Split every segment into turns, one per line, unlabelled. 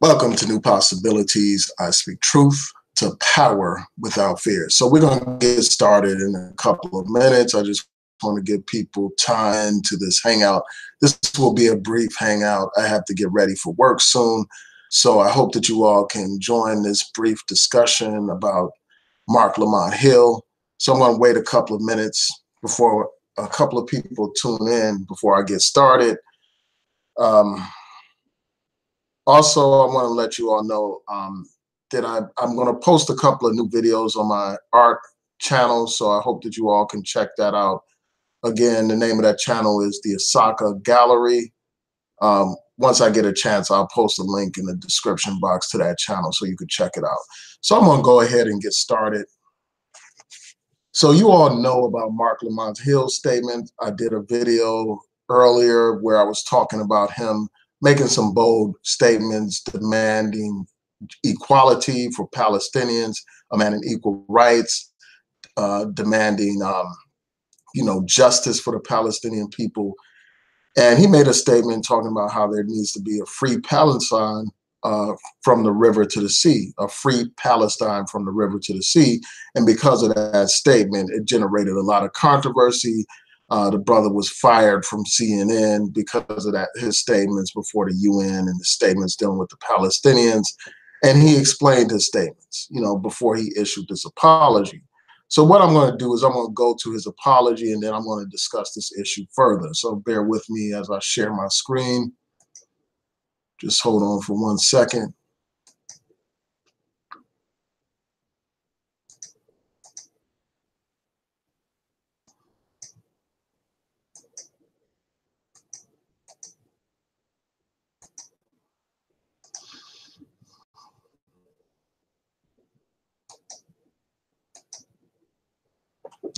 Welcome to New Possibilities. I speak truth to power without fear. So we're going to get started in a couple of minutes. I just want to give people time to this hangout. This will be a brief hangout. I have to get ready for work soon. So I hope that you all can join this brief discussion about Marc Lamont Hill. So I'm going to wait a couple of minutes before a couple of people tune in before I get started. Also, I want to let you all know that I'm going to post a couple of new videos on my art channel, so I hope that you all can check that out. Again, the name of that channel is the Osaka Gallery. Once I get a chance, I'll post a link in the description box to that channel so you can check it out. So I'm going to go ahead and get started. So you all know about Marc Lamont Hill's statement. I did a video earlier where I was talking about him making some bold statements demanding equality for Palestinians, demanding equal rights, demanding justice for the Palestinian people. And he made a statement talking about how there needs to be a free Palestine from the river to the sea, a free Palestine from the river to the sea. And because of that statement, it generated a lot of controversy. The brother was fired from CNN because of his statements before the UN and the statements dealing with the Palestinians. And he explained his statements, before he issued this apology. So what I'm going to do is I'm going to go to his apology, and then I'm going to discuss this issue further. So bear with me as I share my screen. Just hold on for 1 second.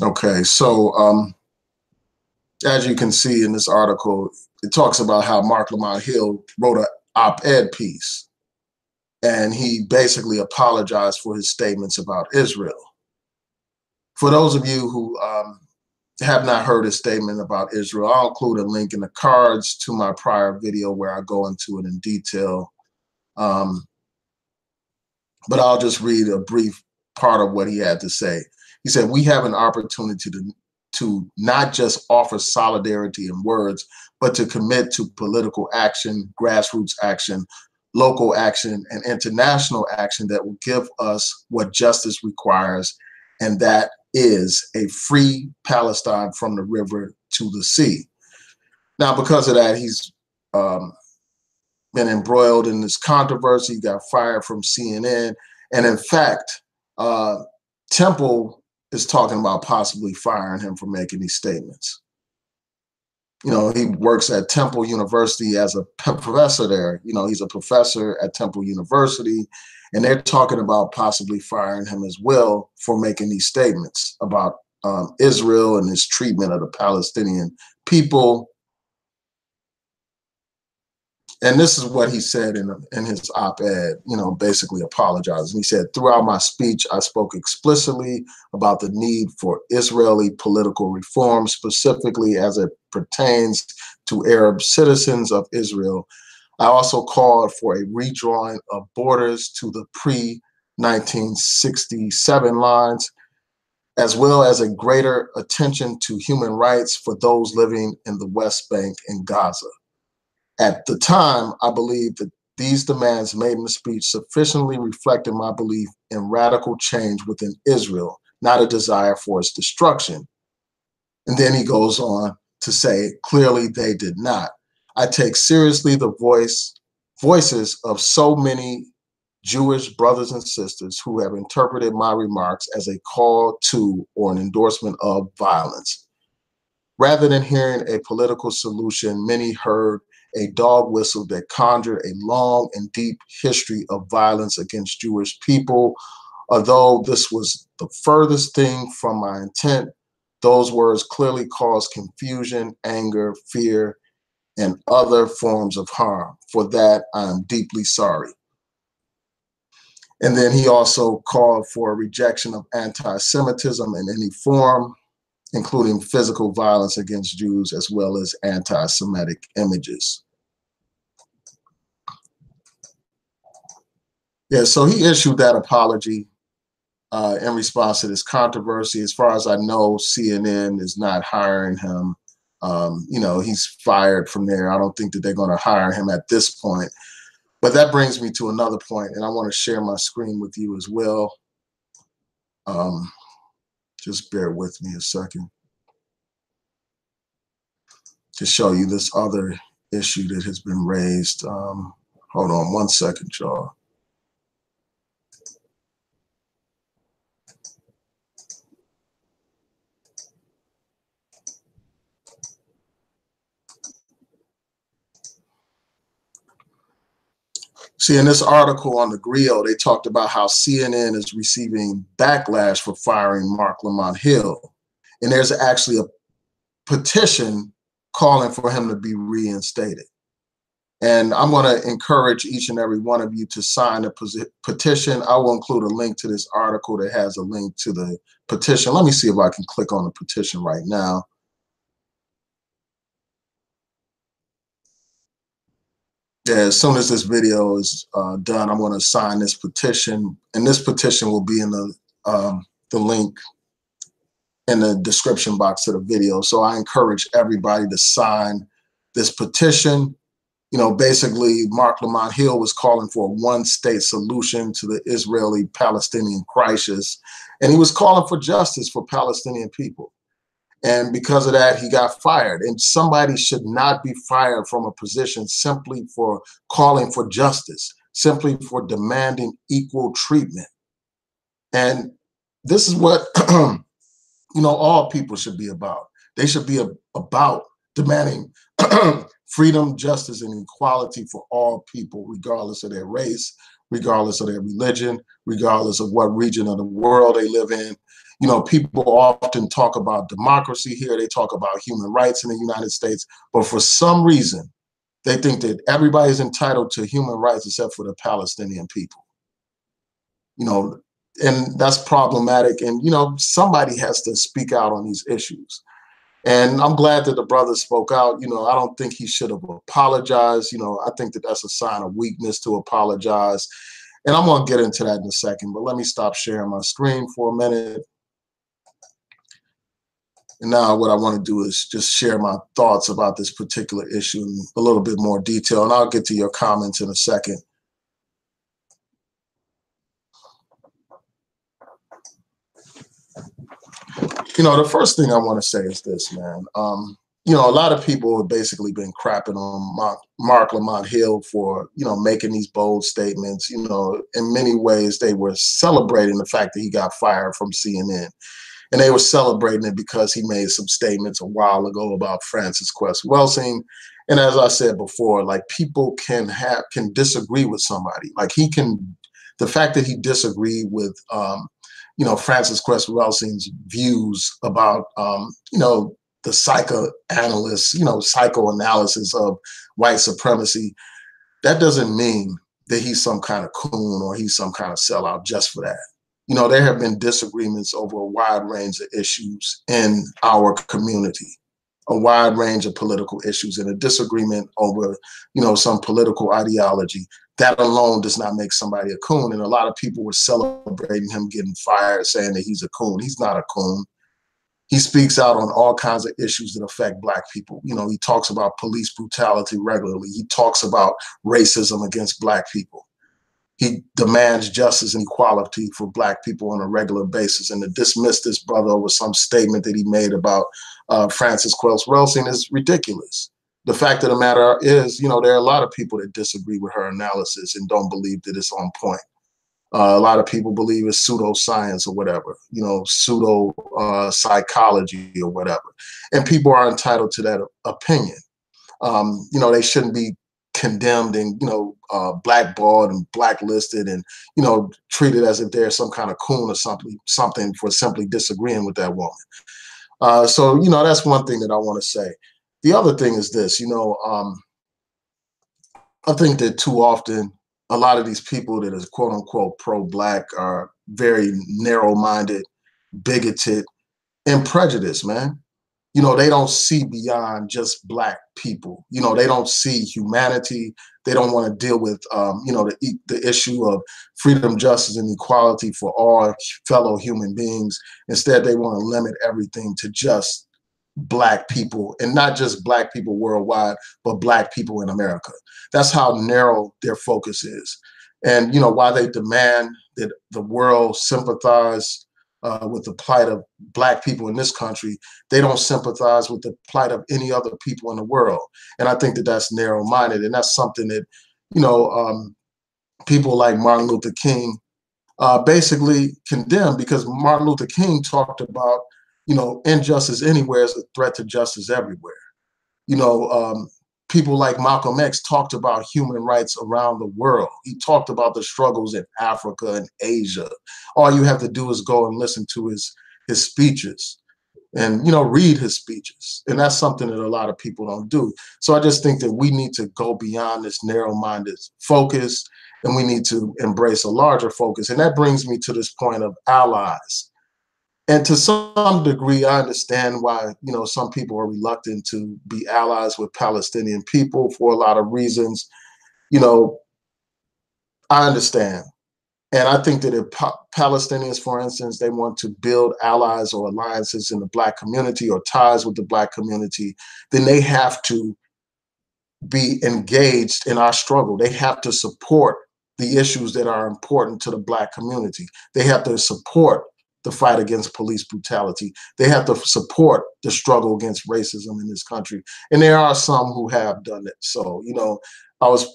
Okay, so as you can see in this article, it talks about how Marc Lamont Hill wrote an op-ed piece, and he basically apologized for his statements about Israel. For those of you who have not heard his statement about Israel, I'll include a link in the cards to my prior video where I go into it in detail. But I'll just read a brief part of what he had to say. He said, "We have an opportunity to not just offer solidarity in words, but to commit to political action, grassroots action, local action, and international action that will give us what justice requires, and that is a free Palestine from the river to the sea." Now, because of that, he's been embroiled in this controversy, got fired from CNN. And in fact, Temple is talking about possibly firing him for making these statements. He works at Temple University as a professor there. He's a professor at Temple University, and they're talking about possibly firing him as well for making these statements about Israel and his treatment of the Palestinian people. And this is what he said in his op-ed, basically apologizing. He said, "Throughout my speech, I spoke explicitly about the need for Israeli political reform, specifically as it pertains to Arab citizens of Israel. I also called for a redrawing of borders to the pre-1967 lines, as well as a greater attention to human rights for those living in the West Bank and Gaza. At the time, I believed that these demands made in the speech sufficiently reflected my belief in radical change within Israel, not a desire for its destruction." And then he goes on to say, "Clearly they did not. I take seriously the voices of so many Jewish brothers and sisters who have interpreted my remarks as a call to or an endorsement of violence. Rather than hearing a political solution, many heard a dog whistle that conjured a long and deep history of violence against Jewish people. Although this was the furthest thing from my intent, those words clearly caused confusion, anger, fear, and other forms of harm. For that, I am deeply sorry." And then he also called for a rejection of anti-Semitism in any form, including physical violence against Jews, as well as anti-Semitic images. Yeah, so he issued that apology in response to this controversy. As far as I know, CNN is not hiring him. You know, he's fired from there. I don't think that they're going to hire him at this point. But that brings me to another point, and I want to share my screen with you as well. Just bear with me a second to show you this other issue that has been raised. Hold on one second, y'all. See, in this article on the Griot, they talked about how CNN is receiving backlash for firing Marc Lamont Hill. And there's actually a petition calling for him to be reinstated. And I'm going to encourage each and every one of you to sign the petition. I will include a link to this article that has a link to the petition. Let me see if I can click on the petition right now. Yeah, as soon as this video is done, I'm going to sign this petition, and this petition will be in the link in the description box to the video. So I encourage everybody to sign this petition. You know, basically, Marc Lamont Hill was calling for a one-state solution to the Israeli-Palestinian crisis, and he was calling for justice for Palestinian people. And because of that, he got fired. And somebody should not be fired from a position simply for calling for justice, simply for demanding equal treatment. And this is what, you know, all people should be about. They should be about demanding freedom, justice, and equality for all people, regardless of their race, regardless of their religion, regardless of what region of the world they live in. You know, people often talk about democracy here. They talk about human rights in the United States. But for some reason, they think that everybody's entitled to human rights except for the Palestinian people. You know, and that's problematic. And, you know, somebody has to speak out on these issues. And I'm glad that the brother spoke out. You know, I don't think he should have apologized. You know, I think that that's a sign of weakness to apologize. And I'm going to get into that in a second. But let me stop sharing my screen for a minute. And now what I want to do is just share my thoughts about this particular issue in a little bit more detail. And I'll get to your comments in a second. You know, the first thing I want to say is this, man. You know, a lot of people have basically been crapping on Marc Lamont Hill for, you know, making these bold statements. You know, in many ways, they were celebrating the fact that he got fired from CNN. And they were celebrating it because he made some statements a while ago about Francis Quest Welsing. And as I said before, like, people can disagree with somebody. Like, the fact that he disagreed with, you know, Francis Quest Welsing's views about, you know, the psychoanalysis, you know, psychoanalysis of white supremacy, that doesn't mean that he's some kind of coon or he's some kind of sellout just for that. You know, there have been disagreements over a wide range of issues in our community, a wide range of political issues, and a disagreement over, you know, some political ideology. That alone does not make somebody a coon. And a lot of people were celebrating him getting fired, saying that he's a coon. He's not a coon. He speaks out on all kinds of issues that affect Black people. You know, he talks about police brutality regularly. He talks about racism against Black people. He demands justice and equality for Black people on a regular basis. And to dismiss this brother over some statement that he made about Francis Quest Welsing is ridiculous. The fact of the matter is, you know, there are a lot of people that disagree with her analysis and don't believe that it's on point. A lot of people believe it's pseudoscience or whatever, you know, pseudo psychology or whatever. And people are entitled to that opinion. You know, they shouldn't be condemned and, you know, blackballed and blacklisted and, you know, treated as if they're some kind of coon or something for simply disagreeing with that woman. So, you know, that's one thing that I want to say. The other thing is this, you know, I think that too often a lot of these people that are quote unquote pro-Black are very narrow-minded, bigoted, and prejudiced, man. they don't see beyond just Black people. They don't see humanity. They don't want to deal with, the issue of freedom, justice, and equality for all fellow human beings. Instead, they want to limit everything to just Black people, and not just Black people worldwide, but Black people in America. That's how narrow their focus is. And, while they demand that the world sympathize with the plight of Black people in this country, they don't sympathize with the plight of any other people in the world. And I think that that's narrow-minded, and that's something that, people like Martin Luther King basically condemned, because Martin Luther King talked about, injustice anywhere is a threat to justice everywhere. People like Malcolm X talked about human rights around the world. He talked about the struggles in Africa and Asia. All you have to do is go and listen to his speeches and, read his speeches. And that's something that a lot of people don't do. So I just think that we need to go beyond this narrow-minded focus, and we need to embrace a larger focus. And that brings me to this point of allies. And to some degree, I understand why, some people are reluctant to be allies with Palestinian people for a lot of reasons. I understand. And I think that if Palestinians, for instance, they want to build allies or alliances in the Black community or ties with the Black community, then they have to be engaged in our struggle. They have to support the issues that are important to the Black community. They have to support the fight against police brutality. They have to support the struggle against racism in this country. And there are some who have done it. So, I was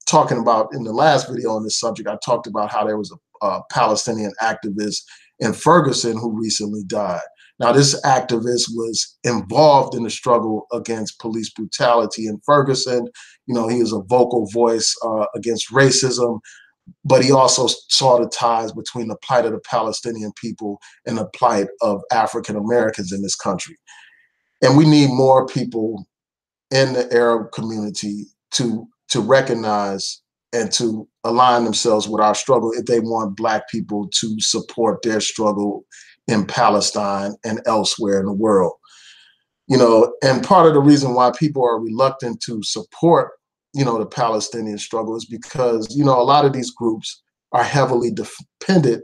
talking about in the last video on this subject, I talked about how there was a Palestinian activist in Ferguson who recently died. Now, this activist was involved in the struggle against police brutality in Ferguson. He was a vocal voice against racism, but he also saw the ties between the plight of the Palestinian people and the plight of African Americans in this country. And we need more people in the Arab community to recognize and to align themselves with our struggle if they want Black people to support their struggle in Palestine and elsewhere in the world. And part of the reason why people are reluctant to support the Palestinian struggle is because, a lot of these groups are heavily dependent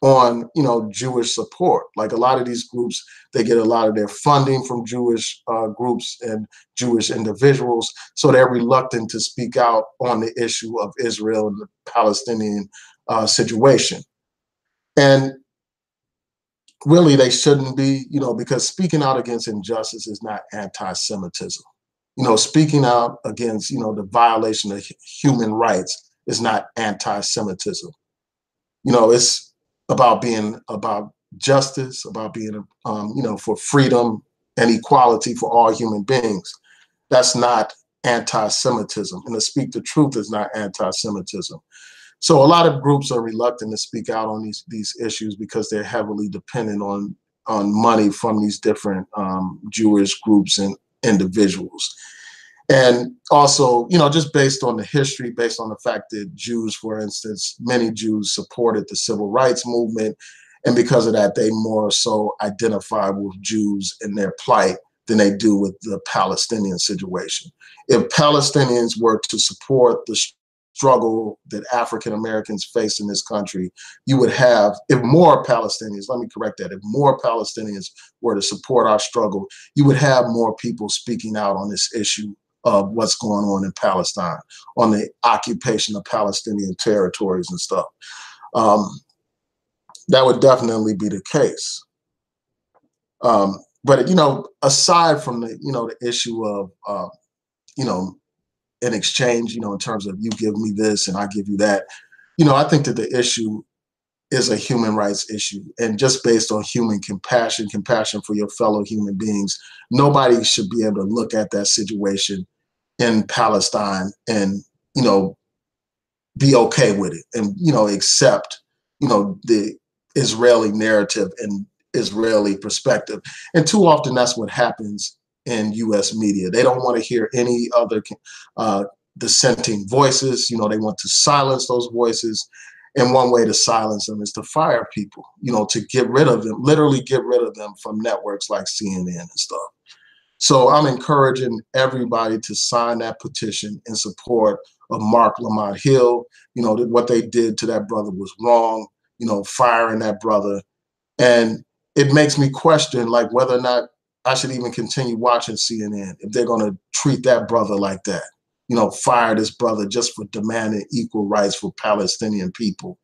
on, Jewish support. Like a lot of these groups, they get a lot of their funding from Jewish groups and Jewish individuals. So they're reluctant to speak out on the issue of Israel and the Palestinian situation. And really, they shouldn't be, because speaking out against injustice is not anti-Semitism. Speaking out against, the violation of human rights is not anti-Semitism. It's about being about justice, about being, for freedom and equality for all human beings. That's not anti-Semitism. And to speak the truth is not anti-Semitism. So a lot of groups are reluctant to speak out on these issues because they're heavily dependent on money from these different Jewish groups and individuals. And also, just based on the history, based on the fact that Jews, for instance, many Jews supported the civil rights movement. And because of that, they more so identify with Jews and their plight than they do with the Palestinian situation. If Palestinians were to support the struggle that African Americans face in this country, you would have, if more Palestinians, let me correct that, if more Palestinians were to support our struggle, you would have more people speaking out on this issue of what's going on in Palestine, on the occupation of Palestinian territories and stuff. That would definitely be the case. But, aside from the, the issue of, in exchange, in terms of you give me this and I give you that, I think that the issue is a human rights issue. And just based on human compassion for your fellow human beings, nobody should be able to look at that situation in Palestine and, be okay with it and, accept, the Israeli narrative and Israeli perspective. And too often that's what happens in US media. They don't want to hear any other dissenting voices. They want to silence those voices. And one way to silence them is to fire people, you know, to get rid of them, literally get rid of them from networks like CNN and stuff. So I'm encouraging everybody to sign that petition in support of Marc Lamont Hill. You know, what they did to that brother was wrong, you know, firing that brother. And it makes me question, like, whether or not I should even continue watching CNN if they're going to treat that brother like that. You know, fire this brother just for demanding equal rights for Palestinian people.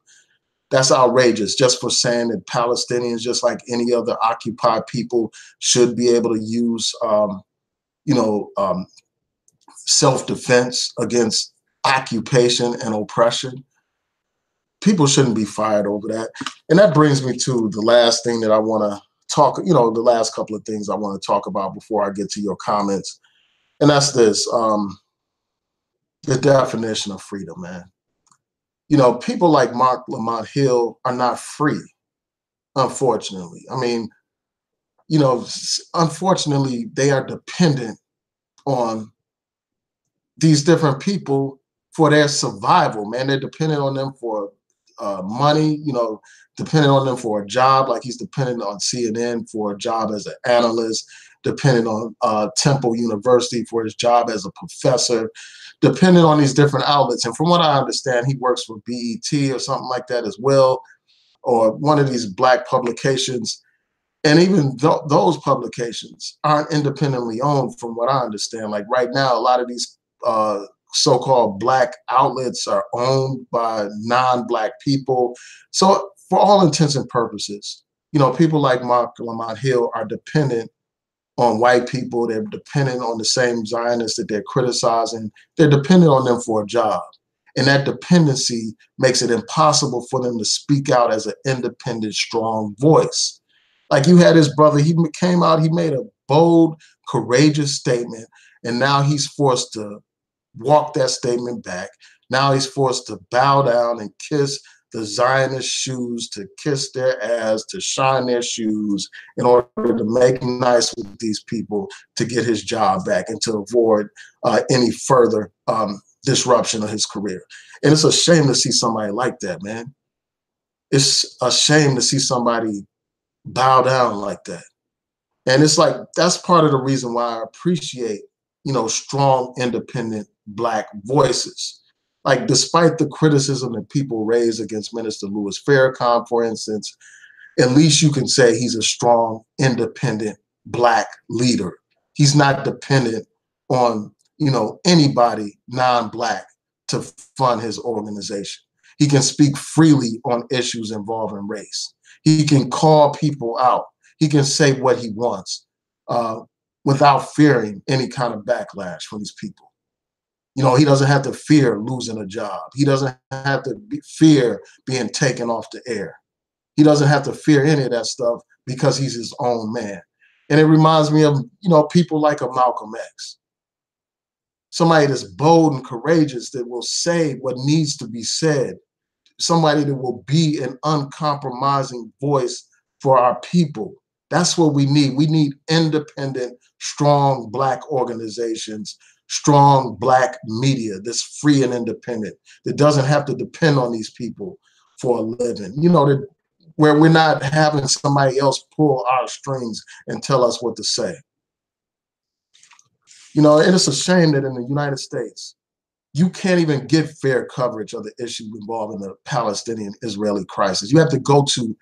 That's outrageous, just for saying that Palestinians, just like any other occupied people, should be able to use, self-defense against occupation and oppression. People shouldn't be fired over that. And that brings me to the last thing that I want to talk, the last couple of things I want to talk about before I get to your comments. And that's this, the definition of freedom, man. You know, people like Marc Lamont Hill are not free, unfortunately. I mean, you know, unfortunately, they are dependent on these different people for their survival, man. They're dependent on them for money, you know, dependent on them for a job, like he's dependent on CNN for a job as an analyst, dependent on Temple University for his job as a professor, dependent on these different outlets. And from what I understand, he works for BET or something like that as well, or one of these Black publications. And even those publications aren't independently owned, from what I understand. Like right now, a lot of these so-called Black outlets are owned by non-Black people. So for all intents and purposes, you know, people like Marc Lamont Hill are dependent on white people. They're dependent on the same Zionists that they're criticizing. They're dependent on them for a job. And that dependency makes it impossible for them to speak out as an independent, strong voice. Like you had his brother, he came out, he made a bold, courageous statement, and now he's forced to walk that statement back. Now he's forced to bow down and kiss the Zionist shoes, to kiss their ass, to shine their shoes in order to make nice with these people, to get his job back and to avoid any further disruption of his career. And it's a shame to see somebody like that, man. It's a shame to see somebody bow down like that. And it's like, that's part of the reason why I appreciate, you know, strong, independent Black voices. Like, despite the criticism that people raise against Minister Louis Farrakhan, for instance, at least you can say he's a strong, independent Black leader. He's not dependent on, you know, anybody non-Black to fund his organization. He can speak freely on issues involving race. He can call people out. He can say what he wants without fearing any kind of backlash from these people. You know, he doesn't have to fear losing a job. He doesn't have to fear being taken off the air. He doesn't have to fear any of that stuff because he's his own man. And it reminds me of, you know, people like a Malcolm X. Somebody that's bold and courageous, that will say what needs to be said. Somebody that will be an uncompromising voice for our people. That's what we need. We need independent, strong Black organizations, strong Black media that's free and independent, that doesn't have to depend on these people for a living. You know, that where we're not having somebody else pull our strings and tell us what to say. You know, and it's a shame that in the United States, you can't even get fair coverage of the issues involving the Palestinian-Israeli crisis. You have to go to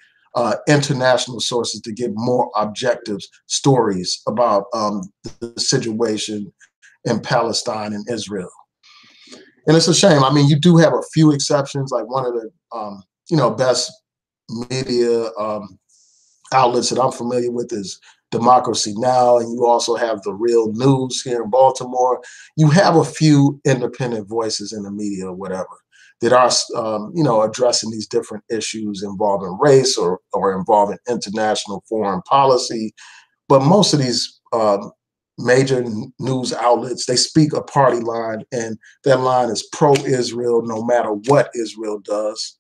international sources to get more objective stories about the situation in Palestine and Israel. And it's a shame. I mean, you do have a few exceptions, like one of the best media outlets that I'm familiar with is Democracy Now! And you also have The Real News here in Baltimore. You have a few independent voices in the media or whatever that are, addressing these different issues involving race or involving international foreign policy. But most of these major news outlets, they speak a party line, and that line is pro-Israel no matter what Israel does.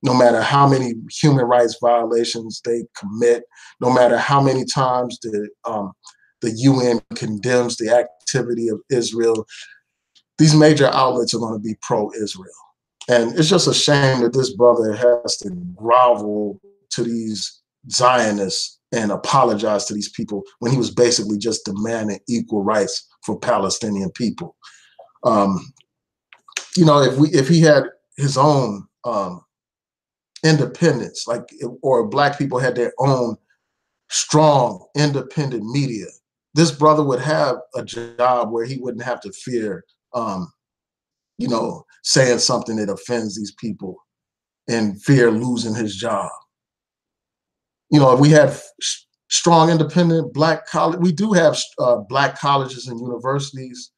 No matter how many human rights violations they commit, no matter how many times the UN condemns the activity of Israel, these major outlets are going to be pro-Israel. And it's just a shame that this brother has to grovel to these Zionists and apologize to these people when he was basically just demanding equal rights for Palestinian people. Um, you know, if he had his own independence, like, or Black people had their own strong, independent media, this brother would have a job where he wouldn't have to fear, you know, saying something that offends these people and fear losing his job. You know, if we had strong, independent Black college, we do have Black colleges and universities,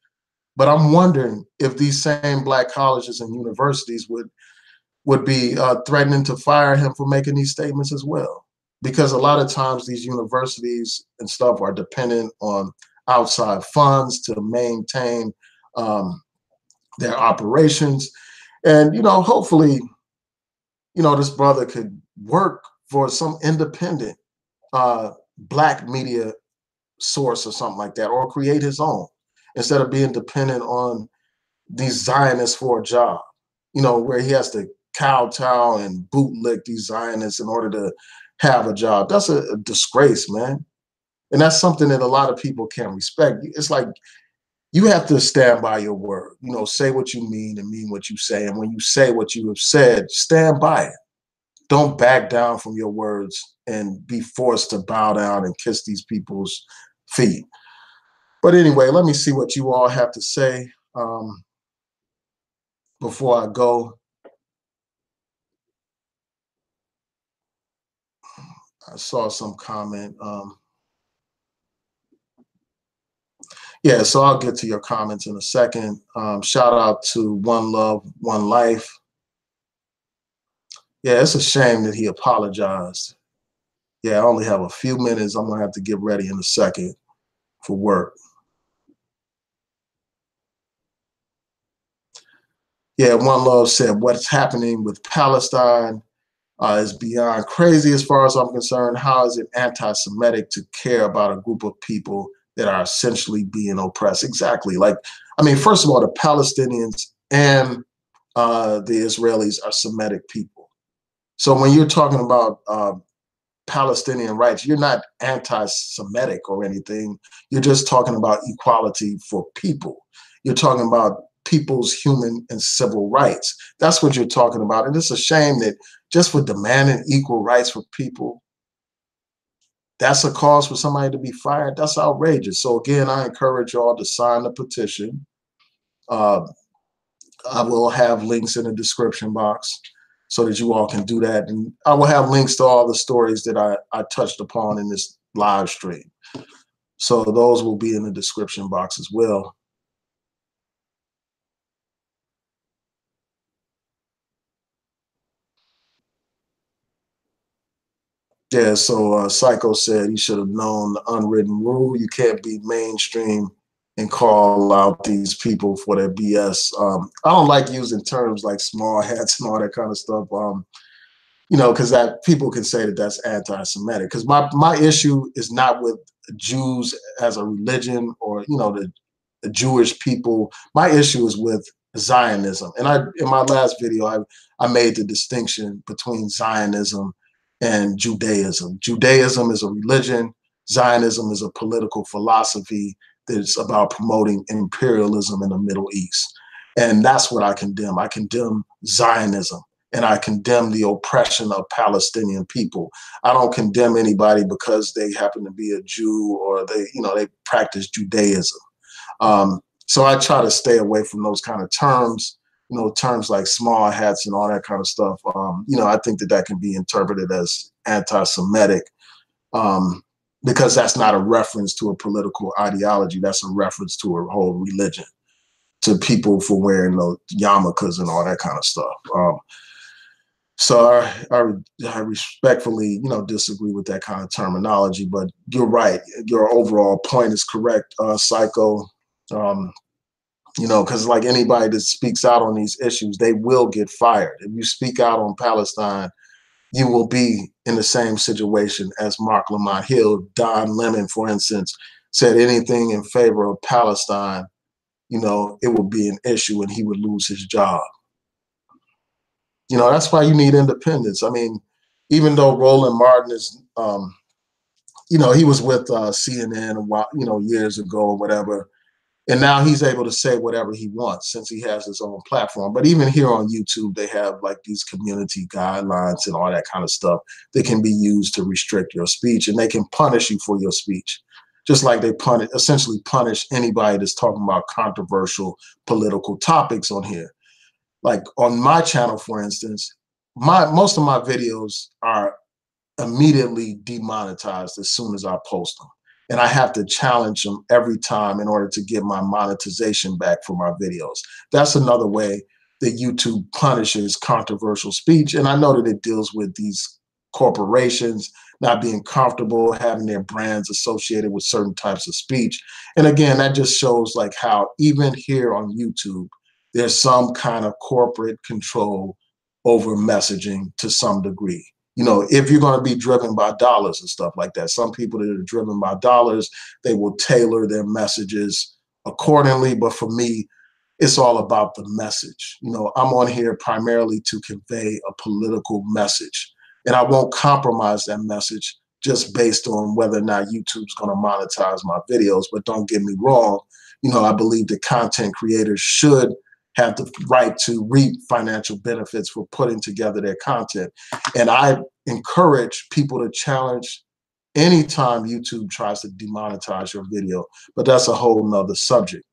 but I'm wondering if these same Black colleges and universities would be threatening to fire him for making these statements as well. Because a lot of times these universities and stuff are dependent on outside funds to maintain their operations. And, you know, hopefully, you know, this brother could work for some independent Black media source or something like that, or create his own instead of being dependent on these Zionists for a job, you know, where he has to kowtow and bootlick these Zionists in order to have a job. That's a disgrace, man. And that's something that a lot of people can't respect. It's like, you have to stand by your word, you know, say what you mean and mean what you say. And when you say what you have said, stand by it. Don't back down from your words and be forced to bow down and kiss these people's feet. But anyway, let me see what you all have to say before I go. I saw some comment. Yeah, so I'll get to your comments in a second. Shout out to One Love, One Life. Yeah, it's a shame that he apologized. Yeah, I only have a few minutes. I'm gonna have to get ready in a second for work. Yeah, One Love said, what's happening with Palestine is beyond crazy as far as I'm concerned. How is it anti-Semitic to care about a group of people that are essentially being oppressed? Exactly. Like, I mean, first of all, the Palestinians and the Israelis are Semitic people. So when you're talking about Palestinian rights, you're not anti-Semitic or anything. You're just talking about equality for people. You're talking about people's human and civil rights. That's what you're talking about. And it's a shame that just for demanding equal rights for people, that's a cause for somebody to be fired. That's outrageous. So again, I encourage y'all to sign the petition. I will have links in the description box so that you all can do that. And I will have links to all the stories that I touched upon in this live stream. So those will be in the description box as well. Yeah, so Psycho said he should have known the unwritten rule. You can't be mainstream and call out these people for their BS. I don't like using terms like small hats and all that kind of stuff. You know, because that people can say that that's anti-Semitic. Because my issue is not with Jews as a religion or, you know, the Jewish people. My issue is with Zionism. And in my last video, I made the distinction between Zionism and Judaism. Judaism is a religion. Zionism is a political philosophy that's about promoting imperialism in the Middle East. And that's what I condemn. I condemn Zionism. And I condemn the oppression of Palestinian people. I don't condemn anybody because they happen to be a Jew or they practice Judaism. So I try to stay away from those kind of terms, you know, terms like small hats and all that kind of stuff. You know, I think that can be interpreted as anti-Semitic because that's not a reference to a political ideology. That's a reference to a whole religion, to people for wearing the yarmulkes and all that kind of stuff. So I respectfully, you know, disagree with that kind of terminology, but you're right. Your overall point is correct, Psycho. You know, because like anybody that speaks out on these issues, they will get fired. If you speak out on Palestine, you will be in the same situation as Marc Lamont Hill. Don Lemon, for instance, said anything in favor of Palestine, you know, it would be an issue and he would lose his job. You know, that's why you need independence. I mean, even though Roland Martin is, you know, he was with CNN a while, you know, years ago or whatever, and now he's able to say whatever he wants since he has his own platform. But even here on YouTube, they have like these community guidelines and all that kind of stuff that can be used to restrict your speech, and they can punish you for your speech, just like they essentially punish anybody that's talking about controversial political topics on here. Like on my channel, for instance, most of my videos are immediately demonetized as soon as I post them. And I have to challenge them every time in order to get my monetization back for my videos. That's another way that YouTube punishes controversial speech. And I know that it deals with these corporations not being comfortable having their brands associated with certain types of speech. And again, that just shows like how even here on YouTube, there's some kind of corporate control over messaging to some degree. You know, if you're going to be driven by dollars and stuff like that, some people that are driven by dollars, they will tailor their messages accordingly. But for me, it's all about the message. You know, I'm on here primarily to convey a political message, and I won't compromise that message just based on whether or not YouTube's going to monetize my videos. But don't get me wrong, you know, I believe that content creators should have the right to reap financial benefits for putting together their content. And I encourage people to challenge anytime YouTube tries to demonetize your video, but that's a whole nother subject.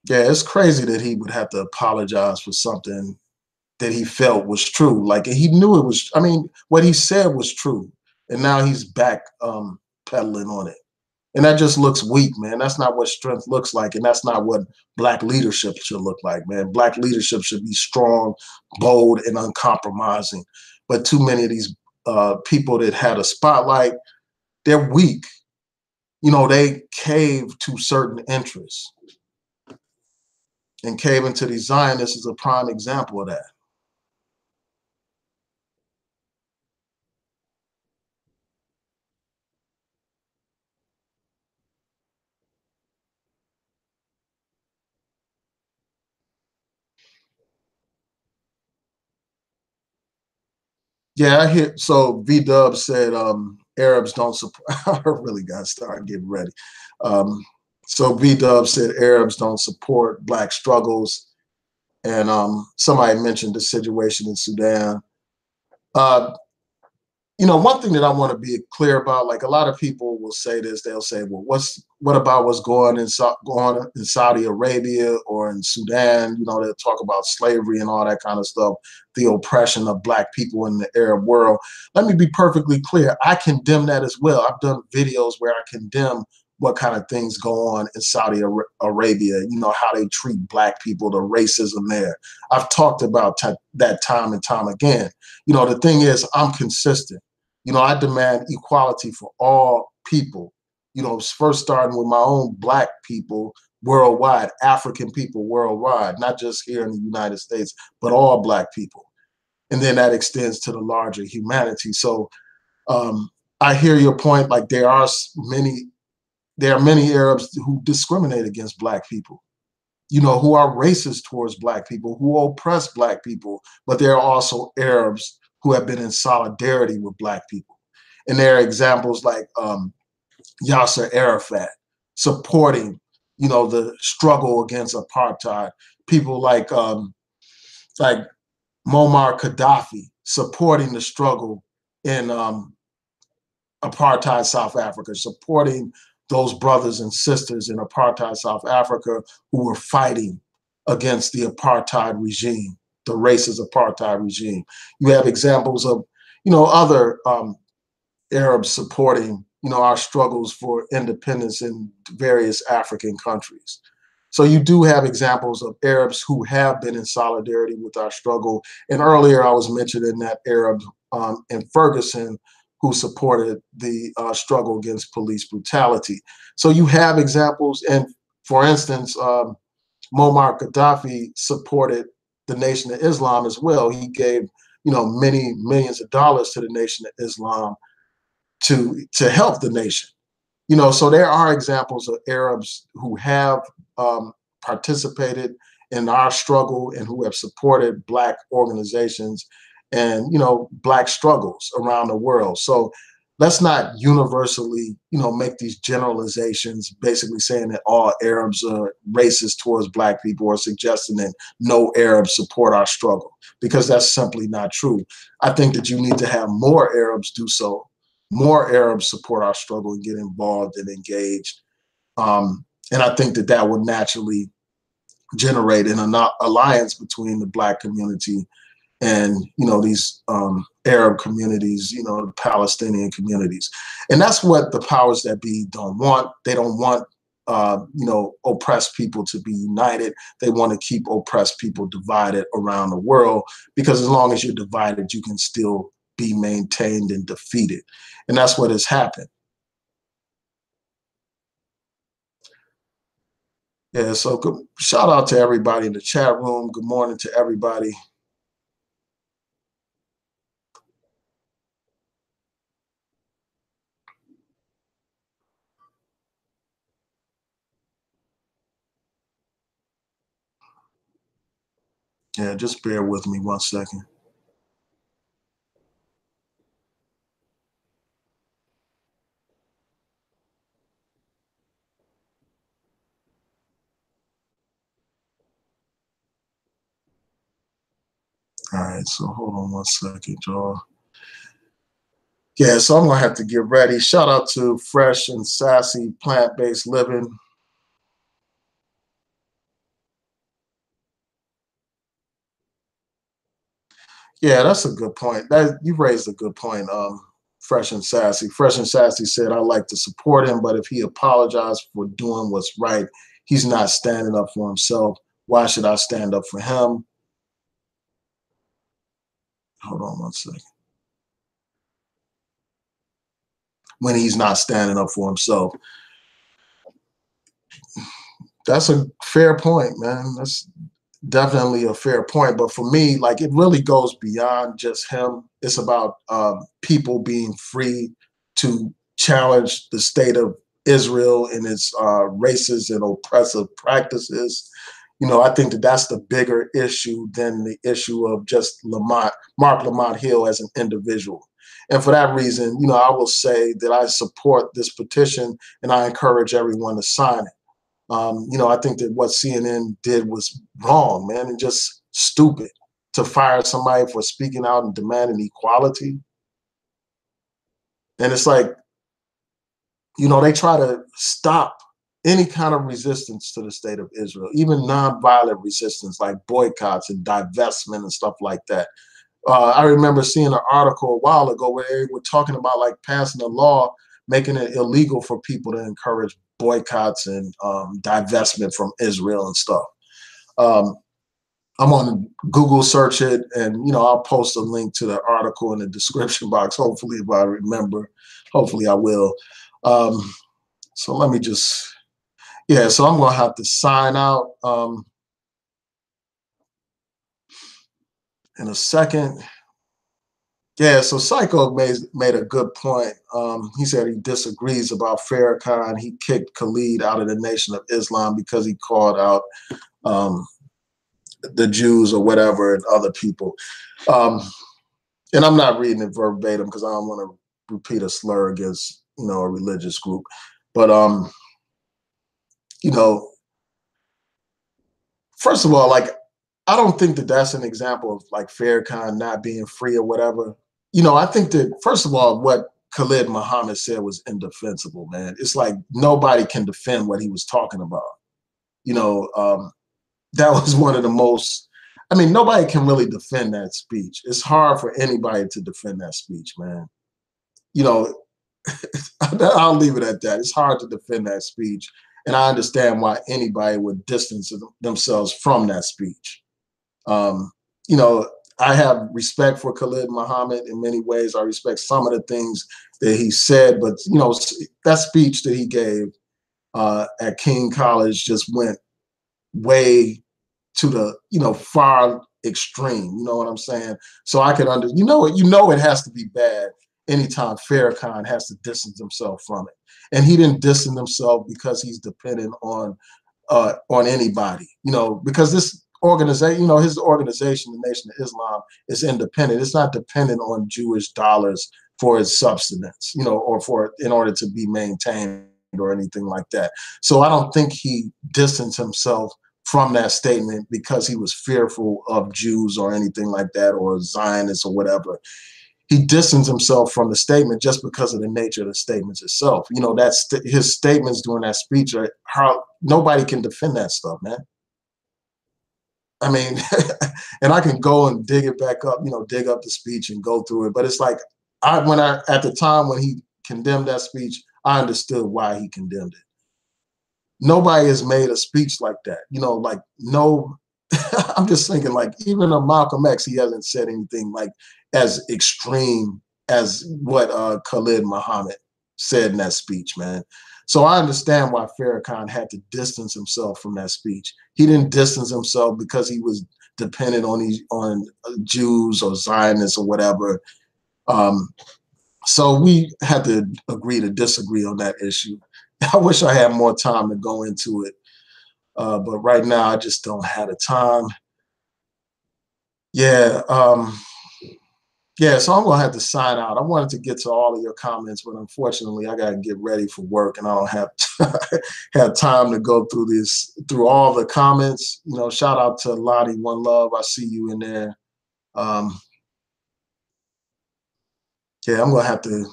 Yeah, it's crazy that he would have to apologize for something that he felt was true. Like he knew it was, I mean, what he said was true. And now he's back peddling on it. And that just looks weak, man. That's not what strength looks like. And that's not what Black leadership should look like, man. Black leadership should be strong, bold, and uncompromising. But too many of these people that had a spotlight, they're weak. You know, they cave to certain interests. And caving to these Zionists is a prime example of that. Yeah, I hear. So V-Dub said Arabs don't support. I really got to start getting ready. So V-Dub said Arabs don't support Black struggles. And somebody mentioned the situation in Sudan. Uh, you know, one thing that I want to be clear about, like a lot of people will say this, they'll say, well, what about what's going on in Saudi Arabia or in Sudan? You know, they'll talk about slavery and all that kind of stuff, the oppression of Black people in the Arab world. Let me be perfectly clear. I condemn that as well. I've done videos where I condemn what kind of things go on in Saudi Arabia, you know, how they treat Black people, the racism there. I've talked about that time and time again. You know, the thing is, I'm consistent. You know, I demand equality for all people, you know, first starting with my own Black people worldwide, African people worldwide, not just here in the United States, but all Black people. And then that extends to the larger humanity. So I hear your point, like there are many Arabs who discriminate against Black people, you know, who are racist towards Black people, who oppress Black people, but there are also Arabs who have been in solidarity with Black people. And there are examples like Yasser Arafat supporting, you know, the struggle against apartheid. People like Muammar Gaddafi supporting the struggle in apartheid South Africa, supporting those brothers and sisters in apartheid South Africa who were fighting against the apartheid regime, the racist apartheid regime. You have examples of, you know, other Arabs supporting, you know, our struggles for independence in various African countries. So you do have examples of Arabs who have been in solidarity with our struggle. And earlier I was mentioning that Arab in Ferguson who supported the struggle against police brutality. So you have examples. And for instance, Muammar Gaddafi supported the Nation of Islam as well. He gave, you know, many millions of dollars to the Nation of Islam to help the nation. You know, so there are examples of Arabs who have participated in our struggle and who have supported Black organizations and, you know, Black struggles around the world. So let's not universally, you know, make these generalizations, basically saying that all Arabs are racist towards Black people or suggesting that no Arabs support our struggle, because that's simply not true. I think that you need to have more Arabs do so, more Arabs support our struggle and get involved and engaged. And I think that that will naturally generate an alliance between the Black community and, you know, these Arab communities, you know, the Palestinian communities. And that's what the powers that be don't want. They don't want, you know, oppressed people to be united. They want to keep oppressed people divided around the world, because as long as you're divided, you can still be maintained and defeated. And that's what has happened. Yeah, so shout out to everybody in the chat room. Good morning to everybody. Yeah, just bear with me 1 second. All right, so hold on 1 second, y'all. Yeah, so I'm gonna have to get ready. Shout out to Fresh and Sassy Plant-Based Living. Yeah, that's a good point. That you raised a good point. Fresh and Sassy. Fresh and Sassy said, "I like to support him, but if he apologized for doing what's right, he's not standing up for himself. Why should I stand up for him?" Hold on 1 second. When he's not standing up for himself. That's a fair point, man. That's definitely a fair point. But for me, like, it really goes beyond just him. It's about people being free to challenge the state of Israel and its racist and oppressive practices. You know, I think that that's the bigger issue than the issue of just Marc Lamont Hill as an individual. And for that reason, you know, I will say that I support this petition and I encourage everyone to sign it. You know, I think that what CNN did was wrong, man, and just stupid to fire somebody for speaking out and demanding equality. And it's like, you know, they try to stop any kind of resistance to the state of Israel, even nonviolent resistance like boycotts and divestment and stuff like that. I remember seeing an article a while ago where they were talking about like passing a law making it illegal for people to encourage boycotts and divestment from Israel and stuff. I'm on Google, search it, and, you know, I'll post a link to the article in the description box. Hopefully, if I remember, hopefully I will. So let me just, yeah. So I'm gonna have to sign out in a second. Yeah, so Psycho made a good point. He said he disagrees about Farrakhan. He kicked Khalid out of the Nation of Islam because he called out the Jews or whatever and other people. And I'm not reading it verbatim because I don't want to repeat a slur against, you know, a religious group. But you know, first of all, like, I don't think that that's an example of like Farrakhan not being free or whatever. You know, I think that, first of all, what Khalid Muhammad said was indefensible, man. It's like nobody can defend what he was talking about. You know, that was one of the most, I mean, nobody can really defend that speech. It's hard for anybody to defend that speech, man. You know, I'll leave it at that. It's hard to defend that speech. And I understand why anybody would distance themselves from that speech. You know, I have respect for Khalid Muhammad in many ways. I respect some of the things that he said, but, you know, that speech that he gave at Kean College just went way to the, you know, far extreme. You know what I'm saying? So I could you know, it has to be bad anytime Farrakhan has to distance himself from it. And he didn't distance himself because he's dependent on on anybody, you know, because this organization, you know, his organization, the Nation of Islam, is independent. It's not dependent on Jewish dollars for its subsistence, you know, or for in order to be maintained or anything like that. So I don't think he distanced himself from that statement because he was fearful of Jews or anything like that, or Zionists or whatever. He distanced himself from the statement just because of the nature of the statements itself. You know, that's his statements during that speech are how nobody can defend that stuff, man. I mean, and I can go and dig it back up, you know, dig up the speech and go through it. But it's like at the time when he condemned that speech, I understood why he condemned it. Nobody has made a speech like that, you know, like no. I'm just thinking, like, even a Malcolm X, he hasn't said anything like as extreme as what Khalid Muhammad said in that speech, man. So I understand why Farrakhan had to distance himself from that speech. He didn't distance himself because he was dependent on Jews or Zionists or whatever. So we had to agree to disagree on that issue. I wish I had more time to go into it. But right now, I just don't have the time. Yeah, yeah. So I'm gonna have to sign out. I wanted to get to all of your comments, but unfortunately, I gotta get ready for work, and I don't have have time to go through all the comments. You know, shout out to Lottie One Love. I see you in there. Yeah, I'm gonna have to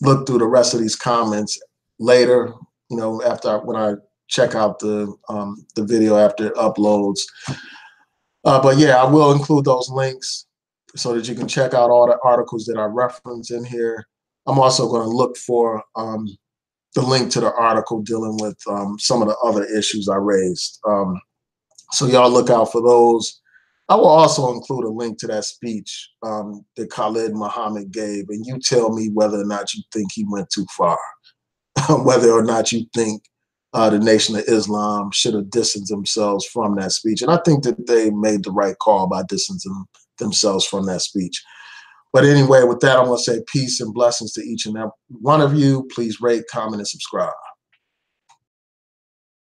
look through the rest of these comments later. You know, when I check out the video after it uploads. But yeah, I will include those links so that you can check out all the articles that I reference in here. I'm also going to look for the link to the article dealing with some of the other issues I raised. So y'all look out for those. I will also include a link to that speech that Khalid Muhammad gave, and you tell me whether or not you think he went too far, whether or not you think the Nation of Islam should have distanced themselves from that speech. And I think that they made the right call by distancing themselves from that speech. But anyway, with that, I'm going to say peace and blessings to each and every one of you. Please rate, comment, and subscribe.